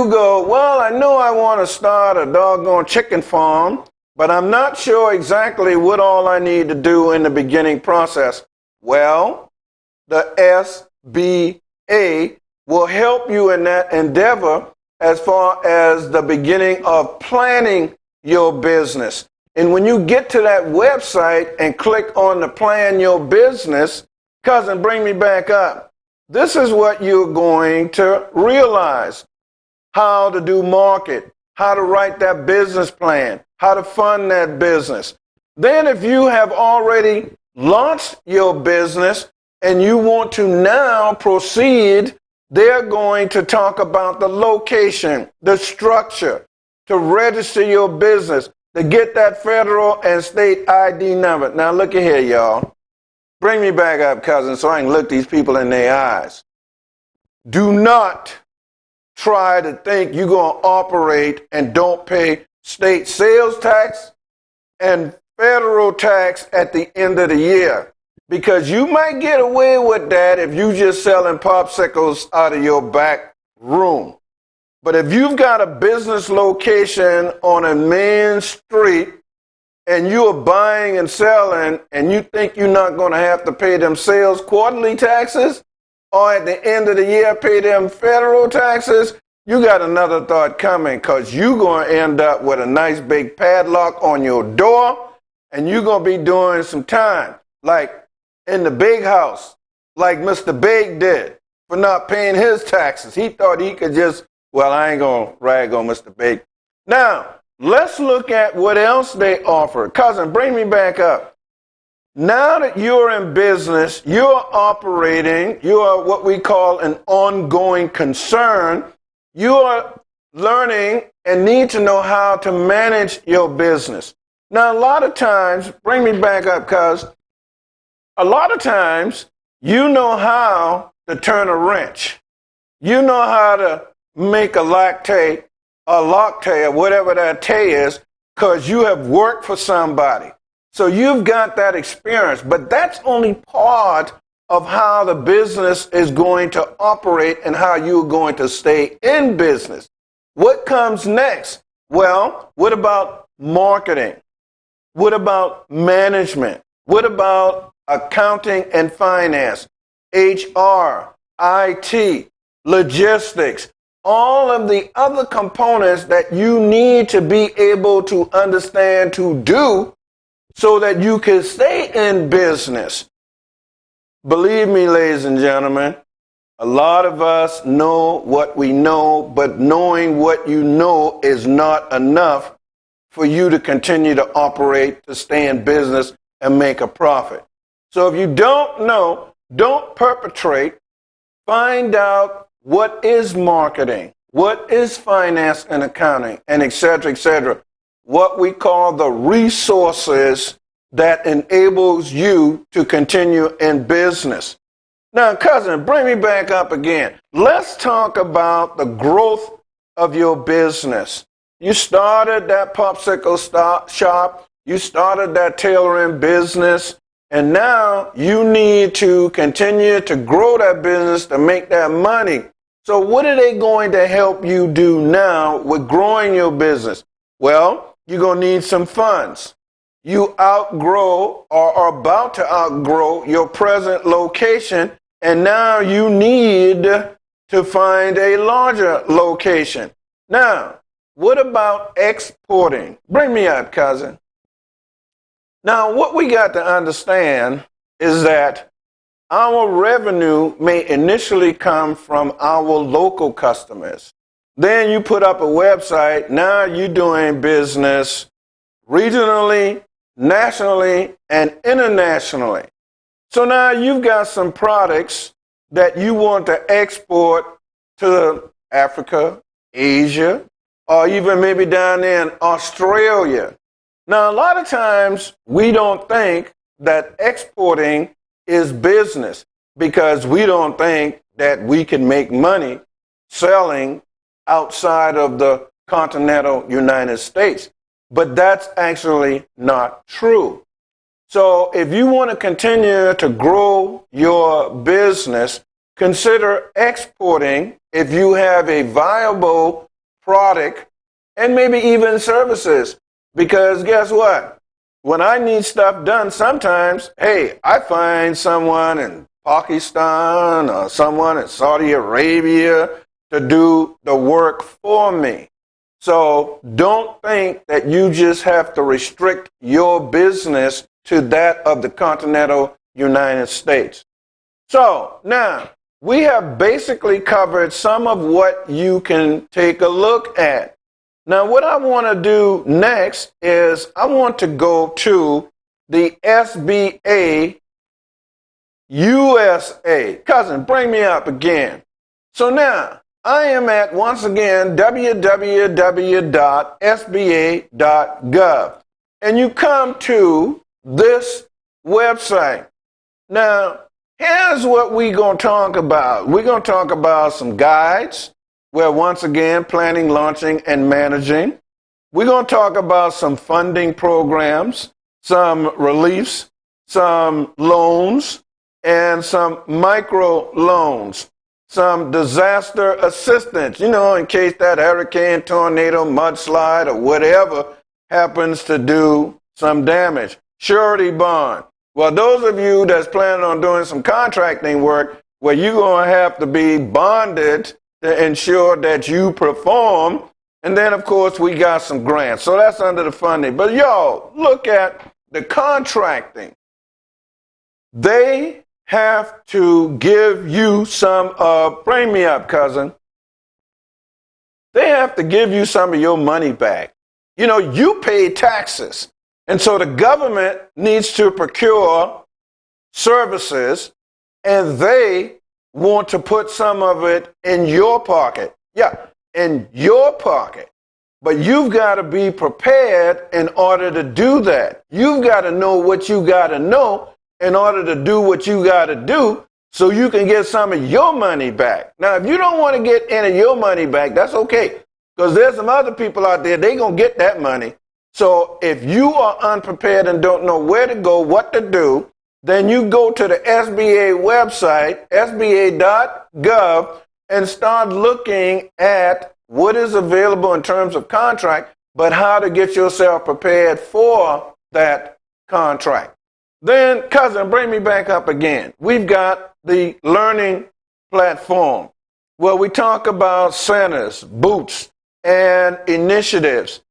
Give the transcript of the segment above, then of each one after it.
go, well, I know I want to start a doggone chicken farm, but I'm not sure exactly what all I need to do in the beginning process. Well, the SBA will help you in that endeavor as far as the beginning of planning your business. And when you get to that website and click on the plan your business, cousin, bring me back up. This is what you're going to realize. How to do market, how to write that business plan, how to fund that business. Then if you have already launched your business and you want to now proceed, they're going to talk about the location, the structure, to register your business, to get that federal and state ID number. Now look at here, y'all. Bring me back up, cousin, so I can look these people in their eyes. Do not try to think you're going to operate and don't pay state sales tax and federal tax at the end of the year. Because you might get away with that if you just selling popsicles out of your back room. But if you've got a business location on a main street and you are buying and selling and you think you're not going to have to pay them sales quarterly taxes or at the end of the year pay them federal taxes, you got another thought coming, because you're going to end up with a nice big padlock on your door and you're going to be doing some time, like in the big house, like Mr. Big did for not paying his taxes. He thought he could just, well, I ain't going to rag on Mr. Big. Now, let's look at what else they offer. Cousin, bring me back up. Now that you're in business, you're operating, you are what we call an ongoing concern. You are learning and need to know how to manage your business. Now, a lot of times, bring me back up, cuz, a lot of times you know how to turn a wrench. You know how to make a latte, or whatever that tay is, because you have worked for somebody. So you've got that experience, but that's only part of how the business is going to operate and how you're going to stay in business. What comes next? Well, what about marketing? What about management? What about accounting and finance, HR, IT, logistics, all of the other components that you need to be able to understand to do so that you can stay in business? Believe me, ladies and gentlemen, a lot of us know what we know, but knowing what you know is not enough for you to continue to operate, to stay in business and make a profit. So if you don't know, don't perpetrate. Find out what is marketing, what is finance and accounting, and et cetera, what we call the resources that enables you to continue in business. Now, cousin, bring me back up again. Let's talk about the growth of your business. You started that popsicle shop, you started that tailoring business, and now you need to continue to grow that business to make that money. So what are they going to help you do now with growing your business? Well, you're going to need some funds. You outgrow or are about to outgrow your present location, and now you need to find a larger location. Now, what about exporting? Bring me up, cousin. Now, what we got to understand is that our revenue may initially come from our local customers. Then you put up a website. Now you're doing business regionally, nationally, and internationally. So now you've got some products that you want to export to Africa, Asia, or even maybe down there in Australia. Now, a lot of times we don't think that exporting is business because we don't think that we can make money selling outside of the continental United States. But that's actually not true. So if you want to continue to grow your business, consider exporting if you have a viable product, and maybe even services. Because guess what? When I need stuff done, sometimes, hey, I find someone in Pakistan or someone in Saudi Arabia to do the work for me. So don't think that you just have to restrict your business to that of the continental United States. So now we have basically covered some of what you can take a look at. Now what I want to do next is I want to go to the SBA USA. Cousin, bring me up again. So now I am at, once again, www.sba.gov. And you come to this website. Now, here's what we're going to talk about. We're going to talk about some guides. Where once again, planning, launching, and managing. We're going to talk about some funding programs, some reliefs, some loans, and some micro loans, some disaster assistance, in case that hurricane, tornado, mudslide, or whatever happens to do some damage. Surety bond. Well, those of you that's planning on doing some contracting work, where you're going to have to be bonded to ensure that you perform. And then, of course, we got some grants. So that's under the funding. But y'all, look at the contracting. They have to give you some, bring me up, cousin. They have to give you some of your money back. You pay taxes. And so the government needs to procure services, and they want to put some of it in your pocket. Yeah, in your pocket. But you've got to be prepared in order to do that. You've got to know what you got to know in order to do what you got to do so you can get some of your money back. Now, if you don't want to get any of your money back, that's okay. Because there's some other people out there, they're going to get that money. So if you are unprepared and don't know where to go, what to do, then you go to the SBA website, sba.gov, and start looking at what is available in terms of contract, but how to get yourself prepared for that contract. Then, cousin, bring me back up again. We've got the learning platform where we talk about centers, boots, and initiatives.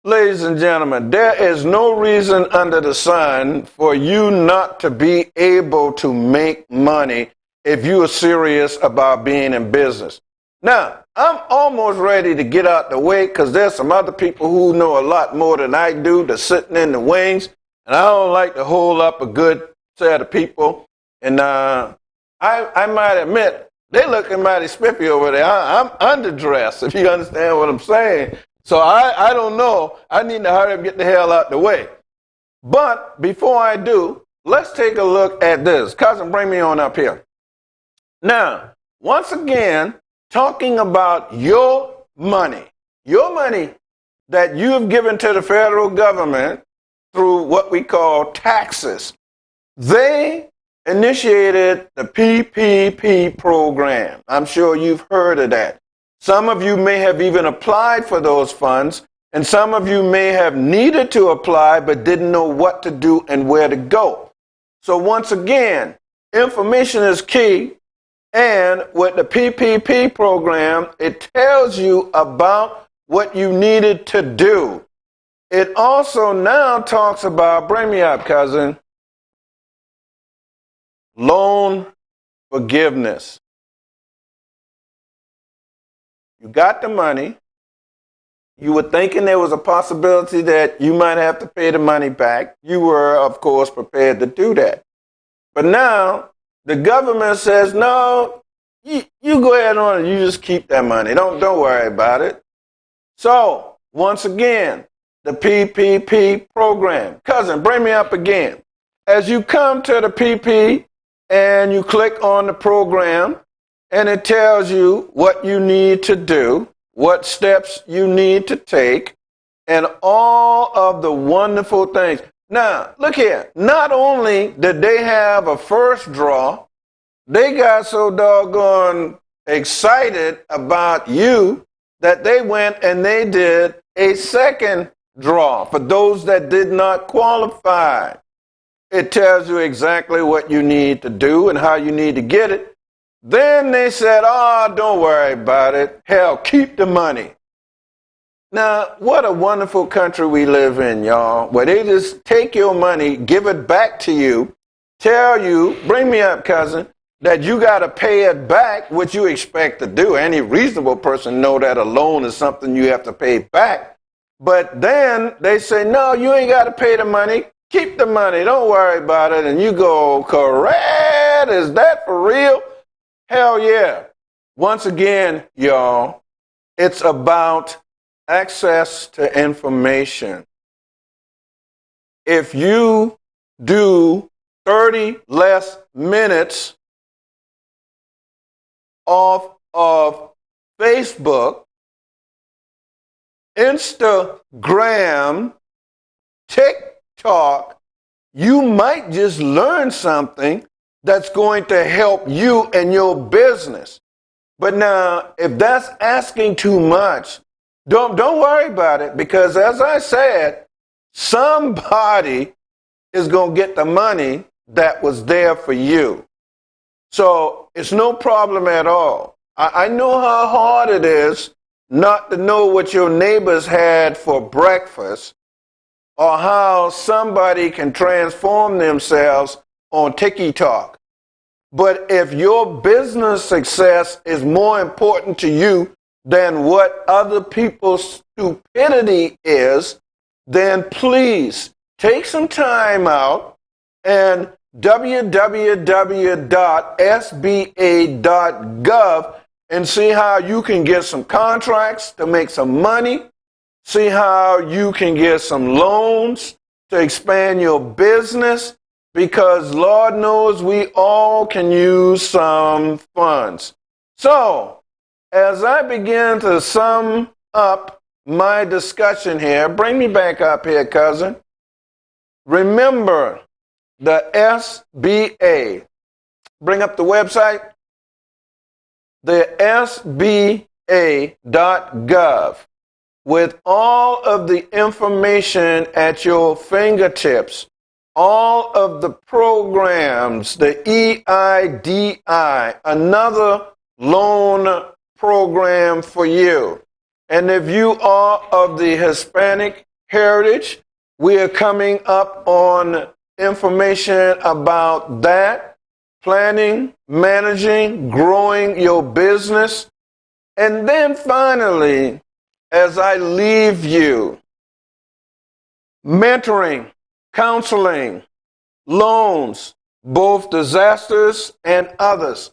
Ladies and gentlemen, there is no reason under the sun for you not to be able to make money if you are serious about being in business. Now, I'm almost ready to get out the way because there's some other people who know a lot more than I do that's sitting in the wings, and I don't like to hold up a good set of people. And I might admit, they're looking mighty spiffy over there. I'm underdressed, if you understand what I'm saying. So I don't know. I need to hurry up and get the hell out the way. But before I do, let's take a look at this. Cousin, bring me on up here. Now, once again, talking about your money that you have given to the federal government through what we call taxes. They initiated the PPP program. I'm sure you've heard of that. Some of you may have even applied for those funds, and some of you may have needed to apply but didn't know what to do and where to go. So once again, information is key, and with the PPP program, it tells you about what you needed to do. It also now talks about, bring me up, cousin, loan forgiveness. You got the money. You were thinking there was a possibility that you might have to pay the money back. You were, of course, prepared to do that. But now the government says, no, you go ahead on and you just keep that money. Don't worry about it. So once again, the PPP program. Cousin, bring me up again. As you come to the PP and you click on the program, and it tells you what you need to do, what steps you need to take, and all of the wonderful things. Now, look here. Not only did they have a first draw, they got so doggone excited about you that they went and they did a second draw for those that did not qualify. It tells you exactly what you need to do and how you need to get it. Then they said, oh, don't worry about it. Hell, keep the money. Now, what a wonderful country we live in, y'all, where they just take your money, give it back to you, tell you, bring me up, cousin, that you got to pay it back, which you expect to do. Any reasonable person know that a loan is something you have to pay back. But then they say, no, you ain't got to pay the money. Keep the money. Don't worry about it. And you go, correct? Is that for real? Hell yeah. Once again, y'all, it's about access to information. If you do 30 less minutes off of Facebook, Instagram, TikTok, you might just learn something that's going to help you and your business. But now, if that's asking too much, don't worry about it, because as I said, somebody is going to get the money that was there for you. So it's no problem at all. I know how hard it is not to know what your neighbors had for breakfast, or how somebody can transform themselves on TikTok. But if your business success is more important to you than what other people's stupidity is, then please take some time out and www.sba.gov and see how you can get some contracts to make some money, see how you can get some loans to expand your business, because Lord knows we all can use some funds. So, as I begin to sum up my discussion here, bring me back up here, cousin. Remember the SBA. Bring up the website. The SBA.gov, with all of the information at your fingertips, all of the programs, the EIDI, another loan program for you. And if you are of the Hispanic heritage, we are coming up on information about that. Planning, managing, growing your business. And then finally, as I leave you, mentoring, counseling, loans, both disasters and others.